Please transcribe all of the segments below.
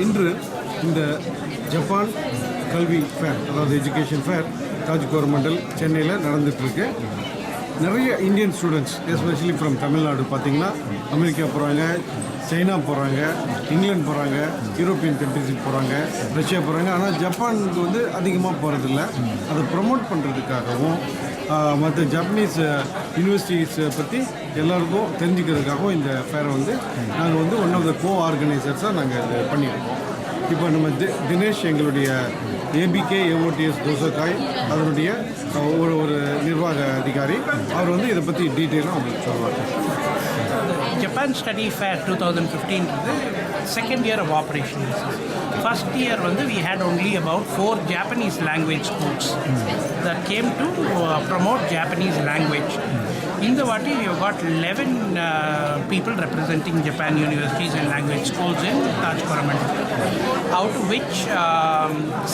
இன்று இந்த ஜப்பான் கல்வி ஃபேர், அதாவது எஜுகேஷன் ஃபேர் தாஜ் கோரமண்டல் சென்னையில் நடந்துகிட்ருக்கு. நிறைய Indian students especially from Tamil Nadu பார்த்திங்கன்னா அமெரிக்கா போகிறாங்க, சைனா போகிறாங்க, இங்கிலாந்து போகிறாங்க, யூரோப்பியன் கண்ட்ரிஸுக்கு போகிறாங்க, ரஷ்யா போகிறாங்க. ஆனால் ஜப்பானுக்கு வந்து அதிகமாக போகிறதில்ல. அதை ப்ரமோட் பண்ணுறதுக்காகவும் மற்ற ஜப்பனீஸ் யூனிவர்சிட்டிஸை பற்றி எல்லாருக்கும் தெரிஞ்சுக்கிறதுக்காகவும் இந்த ஃபேரை வந்து நாங்கள் வந்து ஒன் ஆஃப் த ஆர்கனைசர்ஸாக நாங்கள் இது பண்ணியிருக்கோம். இப்போ நம்ம தினேஷ் எங்களுடைய ஏபிகே ஏஓடிஎஸ் தோசைக்காய் அதனுடைய ஒரு நிர்வாக அதிகாரி, அவர் வந்து இதை பற்றி டீட்டெயிலாக அவங்களுக்கு சொல்லுவாங்க. Japan Study Fair 2015 is the second year of operations. First year we had only about 4 Japanese language schools that came to promote Japanese language. In the Vati, we have got 11 people representing Japan universities and language schools in Taj Coromandel, out of which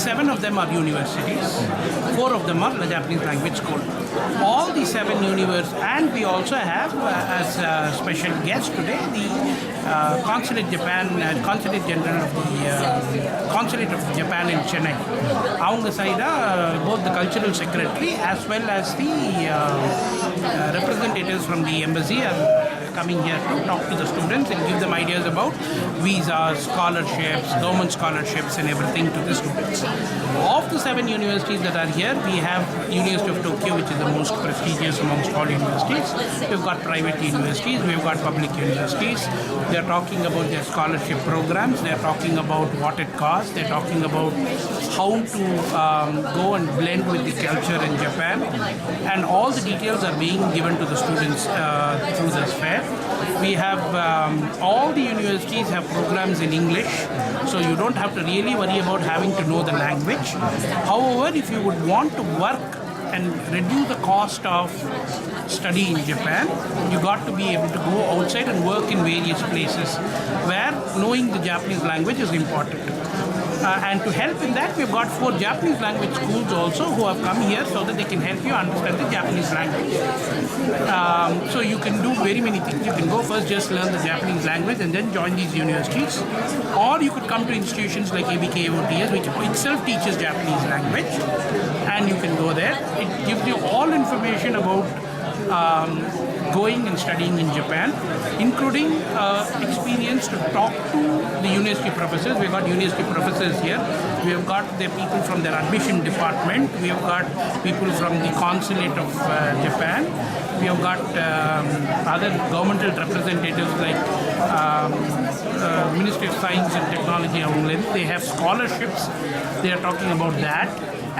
7 of them are universities, 4 of them are the Japanese language school. All the 7 universities, and we also have as a special guest today the Consulate General of the Consulate of Japan in Chennai. Avanga side both the cultural secretary as well as the representatives from the embassy are coming here to talk to the students and give them ideas about visas, scholarships, government scholarships and everything to the students. Of the 7 universities that are here, we have University of Tokyo, which is the most prestigious amongst all universities. We've got private universities, we've got public universities. They're talking about their scholarship programs, they're talking about what it costs, they're talking about how to go and blend with the culture in Japan, and all the details are being given to the students through this fair. We have all the universities have programs in English, so you don't have to really worry about having to know the language. However, if you would want to work and reduce the cost of study in Japan, you got to be able to go outside and work in various places where knowing the Japanese language is important. And to help in that, we've got 4 Japanese language schools also who have come here so that they can help you understand the Japanese language. So you can do very many things. You can go first just learn the Japanese language and then join these universities. Or you could come to institutions like ABK AOTS, which itself teaches Japanese language, and you can go there. It gives you all information about going and studying in Japan, including experience to talk to the university professors. We've got university professors here. We have got the people from their admission department. We have got people from the consulate of Japan. We have got other governmental representatives like Ministry of Science and Technology. They have scholarships. They are talking about that.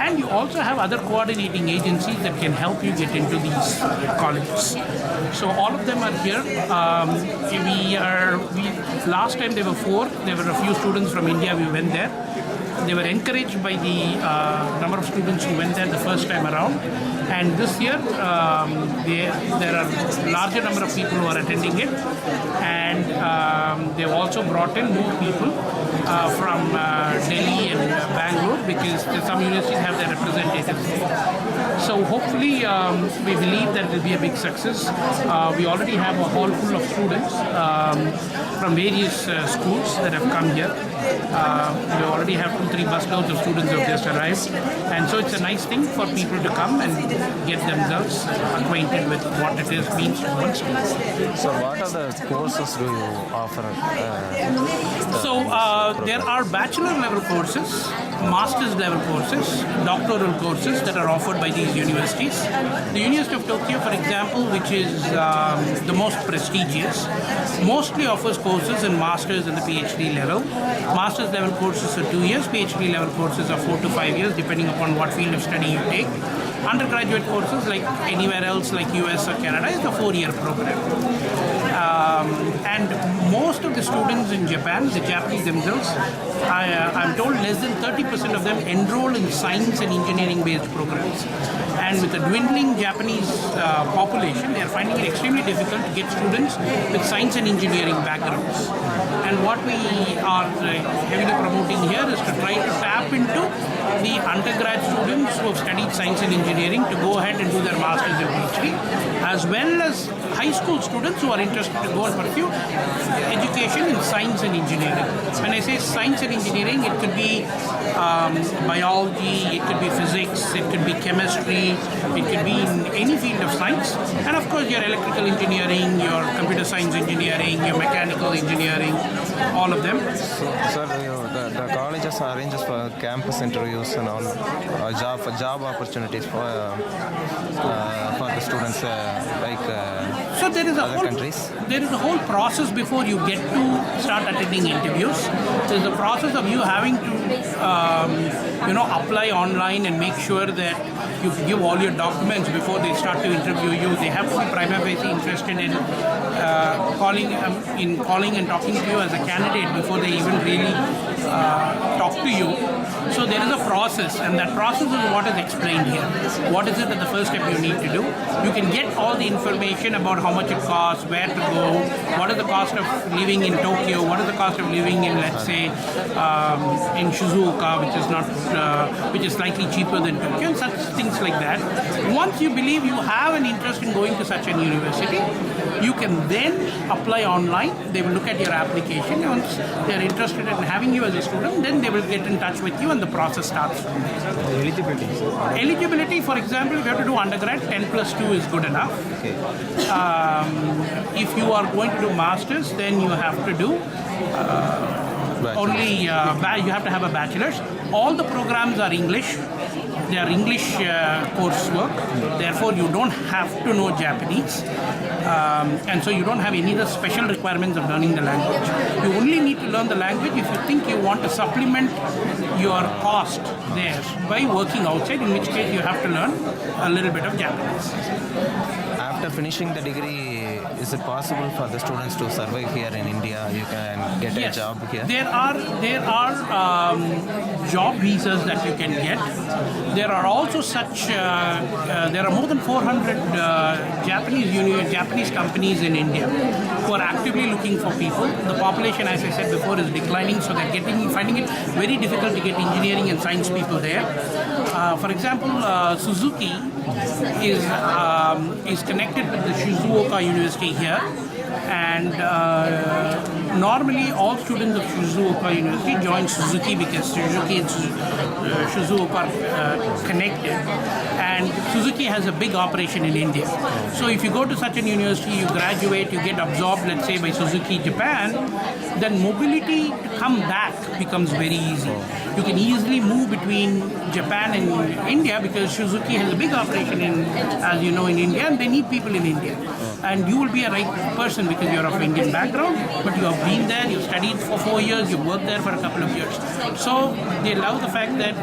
And you also have other coordinating agencies that can help you get into these colleges. So all of them are here. Last time there were 4. There were a few students from India. We went there. They were encouraged by the number of students who went there the first time around. And this year, there are larger number of people who are attending it. And they've also brought in more people from Delhi and Bangalore, because some universities have their representatives there. So hopefully, we believe that it will be a big success. We already have a hall full of students from various schools that have come here. We already have 2-3 busloads of students who have just arrived, and so it's a nice thing for people to come and get themselves acquainted with what it is means to one student. So what are the courses do you offer? So there are bachelor level courses, master's level courses, doctoral courses that are offered by these universities. The University of Tokyo, for example, which is the most prestigious, mostly offers courses in master's and the PhD level. Master's level courses are 2 years, PhD level courses are 4 to 5 years, depending upon what field of study you take. Undergraduate courses, like anywhere else, like US or Canada, is the 4-year program. And most of the students in Japan, the Japanese themselves, I'm told less than 30% of them enroll in science and engineering based programs. And with the dwindling Japanese population, they are finding it extremely difficult to get students with science and engineering backgrounds. And what we are heavily promoting here is to try to tap into the undergrad students who have studied science and engineering to go ahead and do their master's and PhD, as well as high school students who are interested to go and pursue education in science and engineering. When I say science and engineering, it could be biology, it could be physics, it could be chemistry, it could be in any field of science. And of course, your electrical engineering, your computer science engineering, your mechanical engineering, all of them. Sir, the colleges arranges for campus interviews and all, job opportunities for the students So there is a other whole countries? there is a whole process before you get to start attending interviews. There's a process of you having to apply online and make sure that you give all your documents before they start to interview you. They have to be prima facie interested in calling and talking to you as a candidate before they even really talk to you. So there is a process, and that process is what is explained here. What is it that the first step you need to do? You can get all the information about how much it costs, where to go, what is the cost of living in Tokyo, what is the cost of living in, let's say, in Shizuoka, which is slightly cheaper than Tokyo, and such things like that. Once you believe you have an interest in going to such an university, you can then apply online. They will look at your application. Once they are interested in having you as a student, then they will get in touch with you and the process starts from there. Eligibility, sir. Eligibility, for example, if you have to do undergrad, 10 plus 2 is good enough. Okay. If you are going to do masters, then you have to do you have to have a bachelor's. All the programs are English. They are English coursework. Therefore, you don't have to know Japanese. And so you don't have any of the special requirements of learning the language. You only need to learn the language if you think you want to supplement your cost there by working outside, in which case you have to learn a little bit of Japanese. After finishing the degree, is it possible for the students to survive here in India? You can get a job here? There are job visas that you can get. There are also there are more than 400 Japanese companies in India who are actively looking for people. The population, as I said before, is declining, so they're finding it very difficult to get engineering and science people there. For example, Suzuki is connected with the Shizuoka University here, and normally all students of Shizuoka University join Suzuki because Suzuki and Shizuoka are connected, and Suzuki has a big operation in India. So if you go to such an university, you graduate, you get absorbed, let's say, by Suzuki Japan, then mobility to come back becomes very easy. You can easily move between Japan and India because Suzuki has a big operation as you know, in India, and they need people in India. And you will be a right person because you're of Indian background, but you have been there, you studied for 4 years, you worked there for a couple of years. So they love the fact that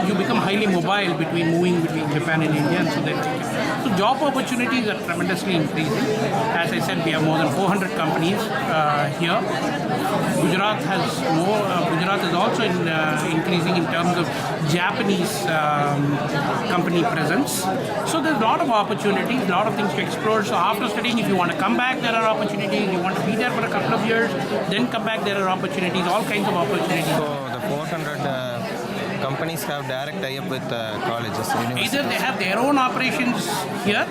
you become highly mobile moving between Japan and India, and so they take it. So job opportunities are tremendously increasing. As I said, we have more than 400 companies here. Gujarat is also increasing in terms of Japanese company presence. So there's a lot of opportunities, a lot of things to explore. So after studying, if you want to come back, there are opportunities. You want to be there for a couple of years, then come back, there are opportunities, all kinds of opportunities. So the 400 companies have direct tie-up with colleges, universities? Either they have their own operations here,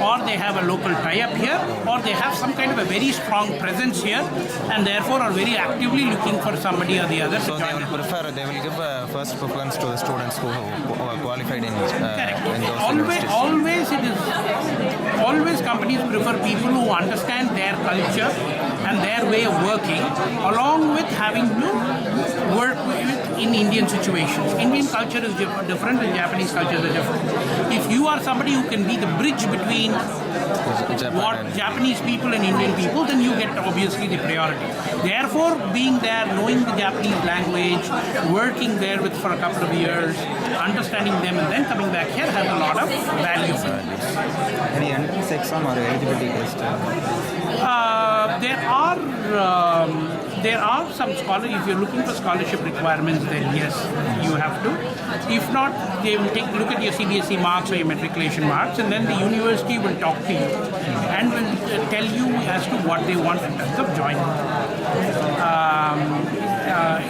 or they have a local tie-up here, or they have some kind of a very strong presence here, and therefore are very actively looking for somebody or the other So to join them. they will give first preference to the students who are qualified in those universities. Always companies prefer people who understand their culture and their way of working, along with having to work in Indian situations. Indian culture is different and Japanese culture is different. If you are somebody who can be the bridge between Japanese people and Indian people, then you get obviously the priority. Therefore, being there, knowing the Japanese language, working there for a couple of years, understanding them, and then coming back here has a lot of value for you. Any entrance exam or eligibility test? There are some if you're looking for scholarship requirements, then yes, you have to. If not, they will take a look at your CBSE marks or your matriculation marks, and then the university will talk to you and will tell you as to what they want in terms of joining.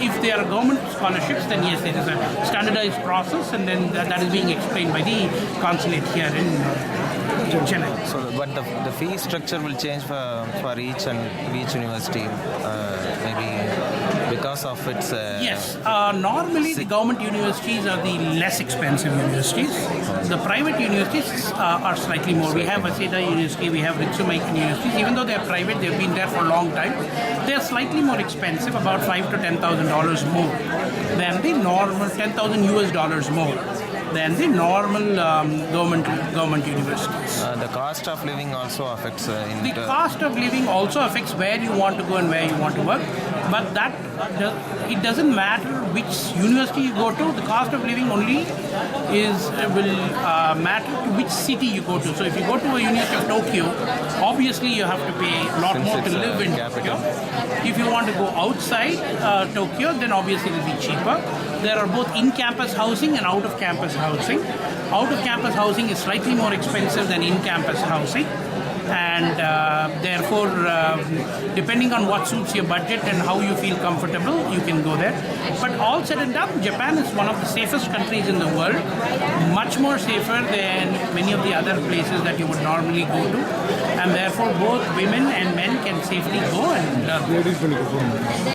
If they are government scholarships, then yes, there is a standardized process, and then that is being explained by the consulate here in Chennai. So, but the fee structure will change for each university, maybe because of its. Yes, normally the government universities are the less expensive universities. The private universities are slightly more. We have Waseda University, we have Ritsumaikan universities. Even though they are private, they've been there for a long time. They are slightly more expensive, about $5,000 to $10,000 more than the normal $10,000 more than the normal government universities. The cost of living also affects. The cost of living also affects where you want to go and where you want to work, but that it doesn't matter which university you go to. The cost of living only will matter to which city you go to. So if you go to a University of Tokyo, obviously you have to pay a lot Since more to it's a live in capital. Tokyo. If you want to go outside Tokyo, then obviously it will be cheaper. There are both in-campus housing and out-of-campus housing. Out-of-campus housing is slightly more expensive than in-campus housing, and therefore, depending on what suits your budget and how you feel comfortable, you can go there. But all said and done, Japan is one of the safest countries in the world, much more safer than many of the other places that you would normally go to, and therefore both women and men can safely go and learn. Ladies பண்ணிக்க போகிறோம்